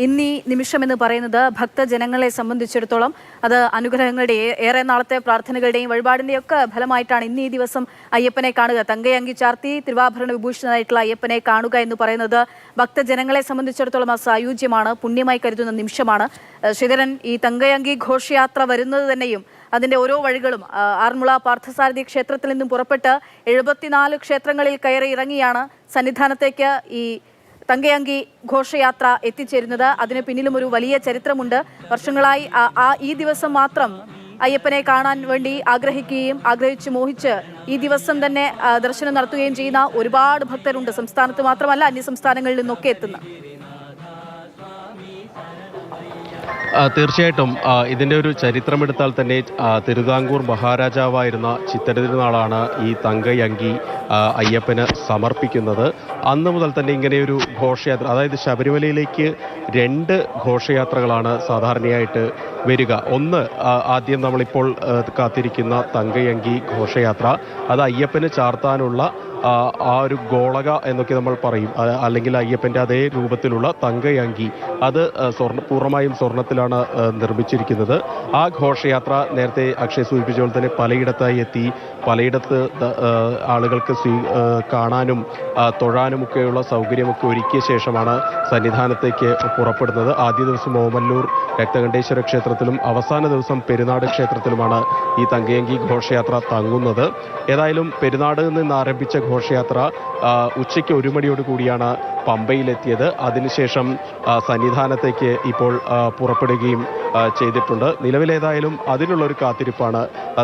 ഇന്നീ നിമിഷമെന്ന് പറയുന്നത് ഭക്തജനങ്ങളെ സംബന്ധിച്ചിടത്തോളം അത് അനുഗ്രഹങ്ങളുടെ ഏറെ നാളത്തെ പ്രാർത്ഥനകളുടെയും വഴിപാടിൻ്റെയും ഒക്കെ ഫലമായിട്ടാണ് ഇന്ന് ഈ ദിവസം അയ്യപ്പനെ കാണുക. തങ്കയങ്കി ചാർത്തി തിരുവാഭരണ വിഭൂഷിതനായിട്ടുള്ള അയ്യപ്പനെ കാണുക എന്ന് പറയുന്നത് ഭക്തജനങ്ങളെ സംബന്ധിച്ചിടത്തോളം സായുജ്യമാണ്, പുണ്യമായി കരുതുന്ന നിമിഷമാണ്. ശ്രീധരൻ, ഈ തങ്കയങ്കി ഘോഷയാത്ര വരുന്നത് തന്നെയും അതിൻ്റെ ഓരോ വഴികളും ആറന്മുള പാർത്ഥസാരഥി ക്ഷേത്രത്തിൽ നിന്നും പുറപ്പെട്ട് 74 ക്ഷേത്രങ്ങളിൽ കയറി ഇറങ്ങിയാണ് സന്നിധാനത്തേക്ക് ഈ തങ്കയങ്കി ഘോഷയാത്ര എത്തിച്ചേരുന്നത്. അതിന് പിന്നിലും ഒരു വലിയ ചരിത്രമുണ്ട്. വർഷങ്ങളായി ഈ ദിവസം മാത്രം അയ്യപ്പനെ കാണാൻ വേണ്ടി ആഗ്രഹിച്ച് മോഹിച്ച് ഈ ദിവസം തന്നെ ദർശനം നടത്തുകയും ചെയ്യുന്ന ഒരുപാട് ഭക്തരുണ്ട്. സംസ്ഥാനത്ത് മാത്രമല്ല, അന്യ സംസ്ഥാനങ്ങളിൽ നിന്നൊക്കെ എത്തുന്ന. തീർച്ചയായിട്ടും ഇതിൻ്റെ ഒരു ചരിത്രമെടുത്താൽ തന്നെ തിരുവിതാംകൂർ മഹാരാജാവായിരുന്ന ചിത്തിര തിരുനാളാണ് ഈ തങ്കയങ്കി അയ്യപ്പന് സമർപ്പിക്കുന്നത്. അന്ന് മുതൽ തന്നെ ഇങ്ങനെയൊരു ഘോഷയാത്ര, അതായത് ശബരിമലയിലേക്ക് 2 ഘോഷയാത്രകളാണ് സാധാരണയായിട്ട് വരിക. ഒന്ന്, ആദ്യം നമ്മളിപ്പോൾ കാത്തിരിക്കുന്ന തങ്കയങ്കി ഘോഷയാത്ര, അത് അയ്യപ്പന് ചാർത്താനുള്ള ആ ഒരു ഗോളക എന്നൊക്കെ നമ്മൾ പറയും, അല്ലെങ്കിൽ അയ്യപ്പൻ്റെ അതേ രൂപത്തിലുള്ള തങ്കയങ്കി, അത് പൂർണ്ണമായും സ്വർണ്ണത്തിലാണ് നിർമ്മിച്ചിരിക്കുന്നത്. ആ ഘോഷയാത്ര നേരത്തെ അക്ഷയ് സൂചിപ്പിച്ച പോലെ തന്നെ പലയിടത്തായി എത്തി, പലയിടത്ത് ആളുകൾക്ക് കാണാനും തൊഴാനുമൊക്കെയുള്ള സൗകര്യമൊക്കെ ഒരുക്കിയ ശേഷമാണ് സന്നിധാനത്തേക്ക് പുറപ്പെടുന്നത്. ആദ്യ ദിവസം ഓമല്ലൂർ രക്തകണ്ഠേശ്വര ക്ഷേത്രത്തിലും അവസാന ദിവസം പെരുന്നാട് ക്ഷേത്രത്തിലുമാണ് ഈ തങ്കയങ്കി ഘോഷയാത്ര തങ്ങുന്നത്. ഏതായാലും പെരുന്നാട് നിന്ന് ആരംഭിച്ച ഘോഷയാത്ര ഉച്ചയ്ക്ക് 1 മണിയോട് കൂടിയാണ് പമ്പയിലെത്തിയത്. അതിനുശേഷം സന്നിധാനത്തേക്ക് ഇപ്പോൾ പുറപ്പെടുകയും ചെയ്തിട്ടുണ്ട്. നിലവിലേതായാലും അതിനുള്ളൊരു കാത്തിരിപ്പാണ്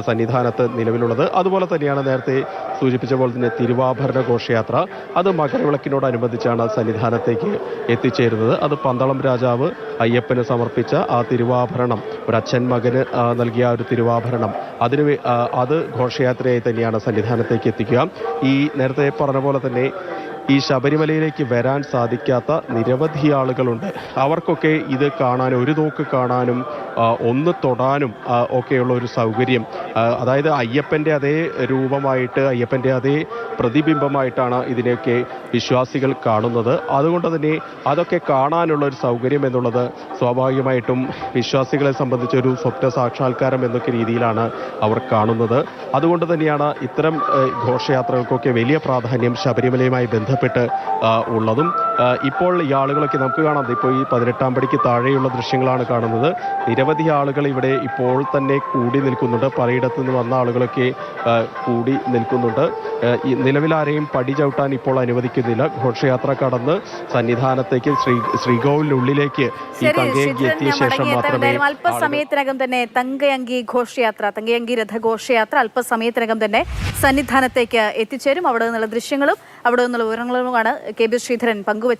സന്നിധാനത്ത് നിലവിലുള്ളത്. അതുപോലെ തന്നെയാണ് നേരത്തെ സൂചിപ്പിച്ച പോലെ തന്നെ തിരുവാഭരണ ഘോഷയാത്ര, അത് മകരവിളക്കിനോടനുബന്ധിച്ചാണ് സന്നിധാനത്തേക്ക് എത്തിച്ചേരുന്നത്. അത് പന്തളം രാജാവ് അയ്യപ്പന് സമർപ്പിച്ച ആ തിരുവാഭരണം, ഒരു അച്ഛൻ മകന് നൽകിയ ഒരു തിരുവാഭരണം, അത് ഘോഷയാത്രയായി തന്നെയാണ് സന്നിധാനത്തേക്ക് എത്തിക്കുക. ഈ നേരത്തെ പറഞ്ഞ പോലെ തന്നെ ഈ ശബരിമലയിലേക്ക് വരാൻ സാധിക്കാത്ത നിരവധി ആളുകളുണ്ട്. അവർക്കൊക്കെ ഇത് കാണാനും, ഒരു നോക്ക് കാണാനും, ഒന്ന് തൊടാനും ഒക്കെയുള്ള ഒരു സൗകര്യം, അതായത് അയ്യപ്പൻ്റെ അതേ രൂപമായിട്ട്, അയ്യപ്പൻ്റെ അതേ പ്രതിബിംബമായിട്ടാണ് ഇതിനെയൊക്കെ വിശ്വാസികൾ കാണുന്നത്. അതുകൊണ്ട് തന്നെ അതൊക്കെ കാണാനുള്ള ഒരു സൗകര്യം എന്നുള്ളത് സ്വാഭാവികമായിട്ടും വിശ്വാസികളെ സംബന്ധിച്ചൊരു സ്വപ്ന സാക്ഷാത്കാരം എന്നൊക്കെ രീതിയിലാണ് അവർ കാണുന്നത്. അതുകൊണ്ട് തന്നെയാണ് ഇത്തരം ഘോഷയാത്രകൾക്കൊക്കെ വലിയ പ്രാധാന്യം ശബരിമലയുമായി ബന്ധപ്പെട്ട് ഉള്ളതും. ഇപ്പോൾ ഈ ആളുകളൊക്കെ നമുക്ക് കാണാം, ഇപ്പോൾ ഈ 18-ാം പടിക്ക് താഴെയുള്ള ദൃശ്യങ്ങളാണ് കാണുന്നത്. നിരവധി ആളുകൾ ഇവിടെ ഇപ്പോൾ തന്നെ കൂടി നിൽക്കുന്നുണ്ട്. പലയിടത്തു നിന്ന് വന്ന ആളുകളൊക്കെ കൂടി നിൽക്കുന്നുണ്ട്. നിലവിൽ ആരെയും പടി ചവിട്ടാൻ ഇപ്പോൾ അനുവദിക്കുന്നില്ല. ഘോഷയാത്ര കടന്ന് സന്നിധാനത്തേക്ക് ശ്രീകോവിലിനുള്ളിലേക്ക് ഈ തങ്കയങ്കി എത്തിയ ശേഷം മാത്രമേ അല്പസമയത്തിനകം തന്നെ തങ്കയങ്കി രഥഘോഷയാത്ര അല്പസമയത്തിനകം തന്നെ സന്നിധാനത്തേക്ക് എത്തിച്ചേരും. അവിടെ നിന്നുള്ള ദൃശ്യങ്ങളും അവിടെ നിന്നുള്ള വിവരങ്ങളുമാണ് KB ശ്രീധരൻ പങ്കുവച്ചത്.